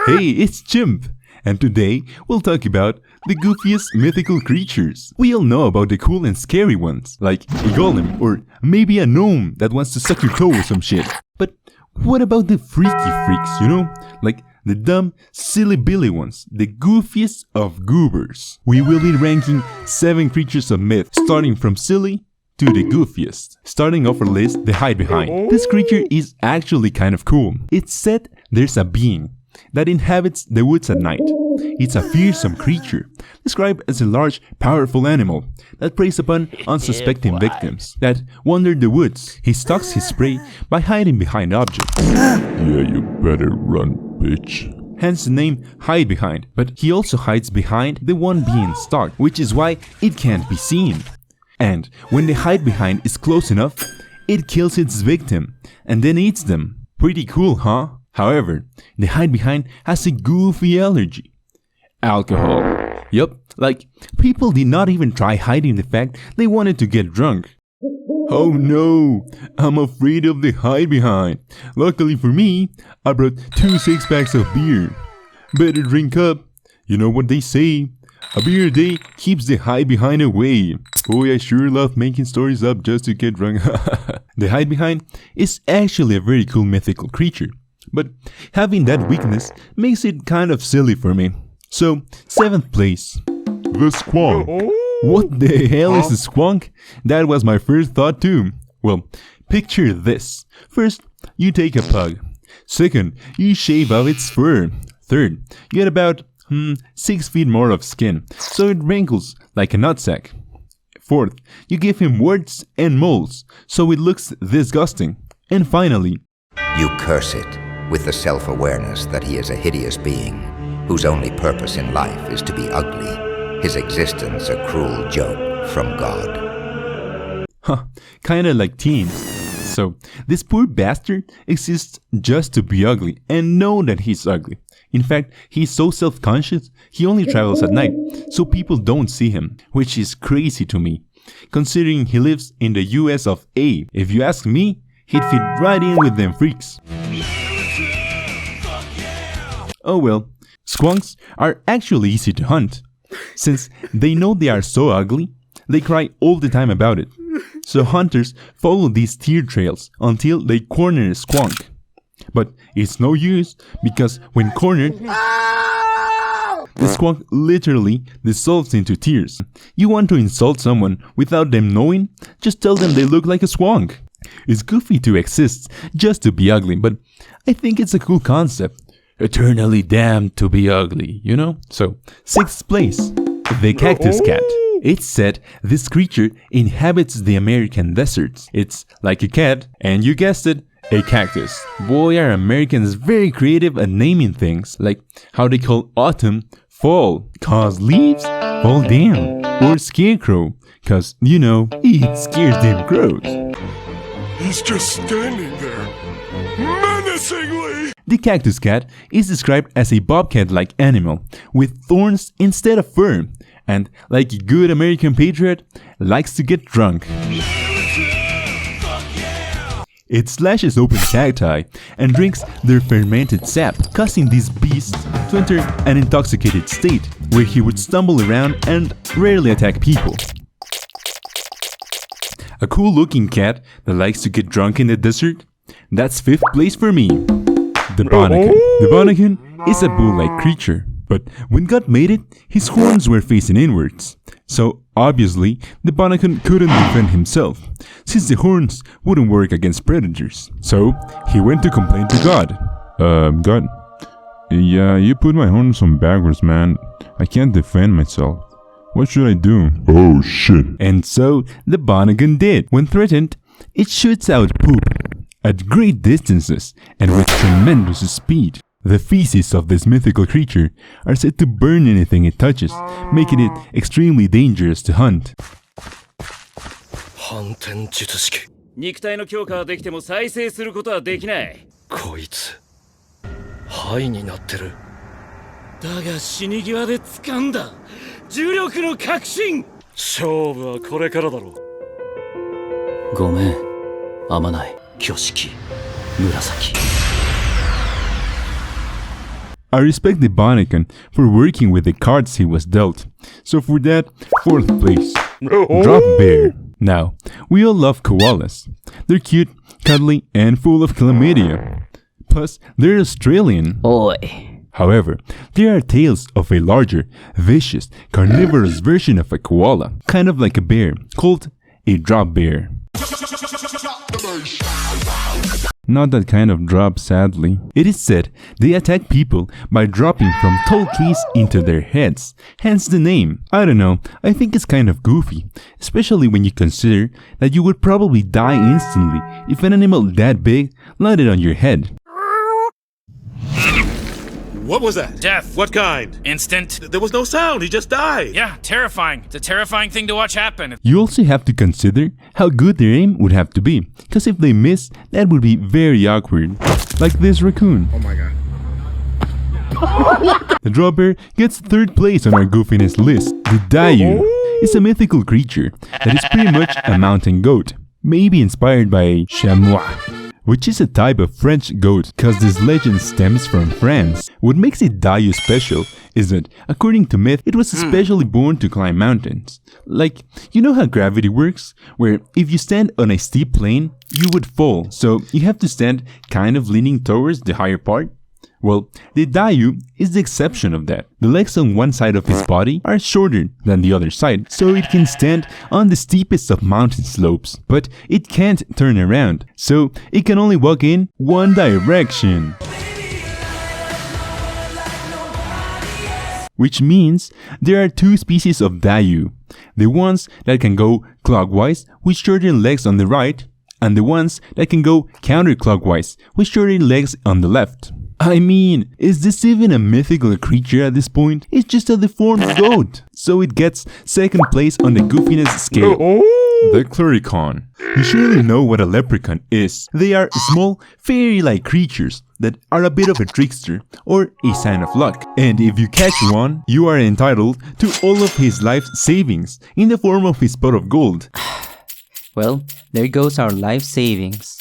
Hey, it's Chimp! And today, we'll talk about the goofiest mythical creatures. We all know about the cool and scary ones, like a golem, or maybe a gnome that wants to suck your toe or some shit. But what about the freaky freaks, you know? Like the dumb, silly billy ones, the goofiest of goobers. We will be ranking 7 creatures of myth, starting from silly to the goofiest. Starting off our list, the hide behind. This creature is actually kind of cool. It's said there's a being that inhabits the woods at night. It's a fearsome creature, described as a large, powerful animal that preys upon unsuspecting victims that wander the woods. He stalks his prey by hiding behind objects. Yeah, you better run, bitch. Hence the name hide behind, but he also hides behind the one being stalked, which is why it can't be seen. And when the hide behind is close enough, it kills its victim and then eats them. Pretty cool, huh? However, the hide behind has a goofy allergy. Alcohol. Yup, like people did not even try hiding the fact they wanted to get drunk. Oh no, I'm afraid of the hide behind. Luckily for me, I brought 2 6-packs of beer. Better drink up. You know what they say, a beer a day keeps the hide behind away. Boy, I sure love making stories up just to get drunk. The hide behind is actually a very cool mythical creature, but having that weakness makes it kind of silly for me. So, 7th place. The Squonk. What the hell is a Squonk? That was my first thought too. Well, picture this. First, you take a pug. Second, you shave off its fur. Third, you get about 6 feet more of skin, so it wrinkles like a nutsack. Fourth, you give him warts and moles, so it looks disgusting. And finally, you curse it with the self-awareness that he is a hideous being whose only purpose in life is to be ugly, his existence a cruel joke from God. Huh, kinda like teens. So, this poor bastard exists just to be ugly and know that he's ugly. In fact, he's so self-conscious, he only travels at night, so people don't see him, which is crazy to me, considering he lives in the US of A. If you ask me, he'd fit right in with them freaks. Oh well, squonks are actually easy to hunt. Since they know they are so ugly, they cry all the time about it. So hunters follow these tear trails until they corner a squonk. But it's no use, because when cornered, the squonk literally dissolves into tears. You want to insult someone without them knowing? Just tell them they look like a squonk. It's goofy to exist just to be ugly, but I think it's a cool concept. Eternally damned to be ugly, you know? So, 6th place, the Cactus Cat. It's said this creature inhabits the American deserts. It's like a cat, and you guessed it, a cactus. Boy, are Americans very creative at naming things, like how they call autumn fall, cause leaves fall down, or scarecrow, cause, you know, it scares them crows. He's just standing there, menacingly. The Cactus Cat is described as a bobcat-like animal with thorns instead of fur, and like a good American patriot, likes to get drunk. It slashes open cacti and drinks their fermented sap, causing this beast to enter an intoxicated state where he would stumble around and rarely attack people. A cool looking cat that likes to get drunk in the desert? That's 5th place for me. The Bonin. The Bonin is a bull-like creature, but when God made it, his horns were facing inwards. So obviously, the Bonin couldn't defend himself, since the horns wouldn't work against predators. So he went to complain to God. God, yeah, you put my horns on backwards, man. I can't defend myself. What should I do? Oh shit. And so the Bonin did. When threatened, it shoots out poop at great distances and with tremendous speed. The feces of this mythical creature are said to burn anything it touches, making it extremely dangerous to hunt. 反転術式肉体の強化はできても再生することはできない。こいつ灰になってる。だが死に際で掴んだ重力の確信。勝負はこれからだろう。ごめん、天内、挙式、紫。I respect the Bonin for working with the cards he was dealt. So for that, 4th place. Drop Bear. Now, we all love koalas. They're cute, cuddly, and full of chlamydia. Plus, they're Australian. Oi. However, there are tales of a larger, vicious, carnivorous version of a koala, kind of like a bear, called a drop bear. Not that kind of drop, sadly. It is said they attack people by dropping from tall trees into their heads, hence the name. I don't know, I think it's kind of goofy, especially when you consider that you would probably die instantly if an animal that big landed on your head. What was that? Death. What kind? Instant. There was no sound, he just died. Yeah, terrifying. It's a terrifying thing to watch happen. You also have to consider how good their aim would have to be, because if they miss, that would be very awkward. Like this raccoon. Oh my god. The drop bear gets 3rd place on our goofiness list. The Dayu is a mythical creature that is pretty much a mountain goat, maybe inspired by chamois, which is a type of French goat, cause this legend stems from France. What makes it Dayu special is that, according to myth, it was especially born to climb mountains. Like, you know how gravity works? Where if you stand on a steep plane, you would fall, so you have to stand kind of leaning towards the higher part. Well, the Dayu is the exception of that. The legs on one side of his body are shorter than the other side, so it can stand on the steepest of mountain slopes. But it can't turn around, so it can only walk in one direction. Which means there are 2 species of Dayu. The ones that can go clockwise with shorter legs on the right, and the ones that can go counterclockwise with shorter legs on the left. I mean, is this even a mythical creature at this point? It's just a deformed goat. So it gets 2nd place on the goofiness scale. The Cleric. You surely know what a leprechaun is. They are small, fairy-like creatures that are a bit of a trickster or a sign of luck. And if you catch one, you are entitled to all of his life savings in the form of his pot of gold. Well, there goes our life savings.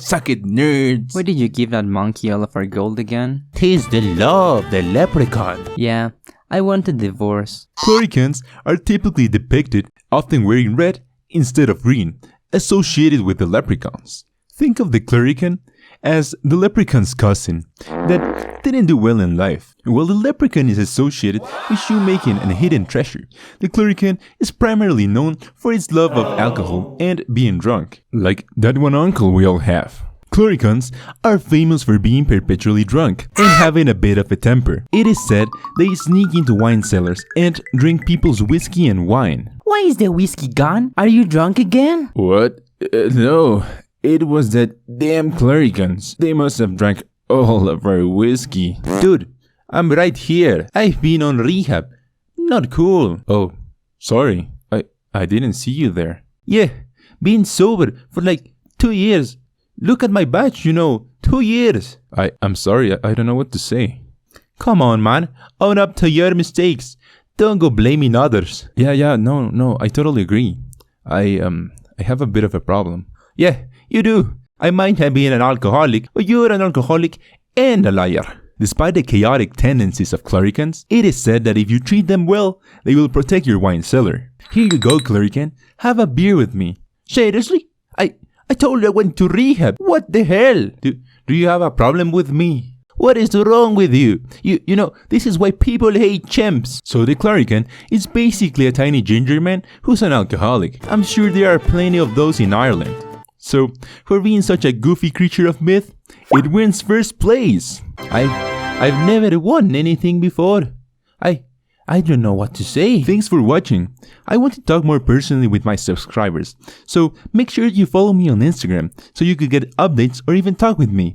Suck it, nerds. Why did you give that monkey all of our gold again? Tis the law of the leprechaun. Yeah, I want a divorce. Clericans are typically depicted often wearing red instead of green, associated with the leprechauns. Think of the Clerican as the leprechaun's cousin that didn't do well in life. While the leprechaun is associated with shoemaking and hidden treasure, the Clerican is primarily known for its love of alcohol and being drunk, like that one uncle we all have. Clericans are famous for being perpetually drunk and having a bit of a temper. It is said they sneak into wine cellars and drink people's whiskey and wine. Why is the whiskey gone? Are you drunk again? What? No. It was that damn Clericans. They must have drank all of our whiskey. Dude, I'm right here. I've been on rehab. Not cool. Oh, sorry. I didn't see you there. Yeah, been sober for like 2 years. Look at my badge, 2 years. I'm sorry, I don't know what to say. Come on, man. Own up to your mistakes. Don't go blaming others. Yeah, no, I totally agree. I have a bit of a problem. Yeah, you do. I might have been an alcoholic, but you're an alcoholic and a liar. Despite the chaotic tendencies of Clericans, it is said that if you treat them well, they will protect your wine cellar. Here you go, Clerican. Have a beer with me. Seriously? I told you I went to rehab. What the hell? Do you have a problem with me? What is wrong with you? You know, this is why people hate chimps. So the Clerican is basically a tiny ginger man who's an alcoholic. I'm sure there are plenty of those in Ireland. So, for being such a goofy creature of myth, it wins 1st place. I've never won anything before. I don't know what to say. Thanks for watching. I want to talk more personally with my subscribers, so make sure you follow me on Instagram so you could get updates or even talk with me.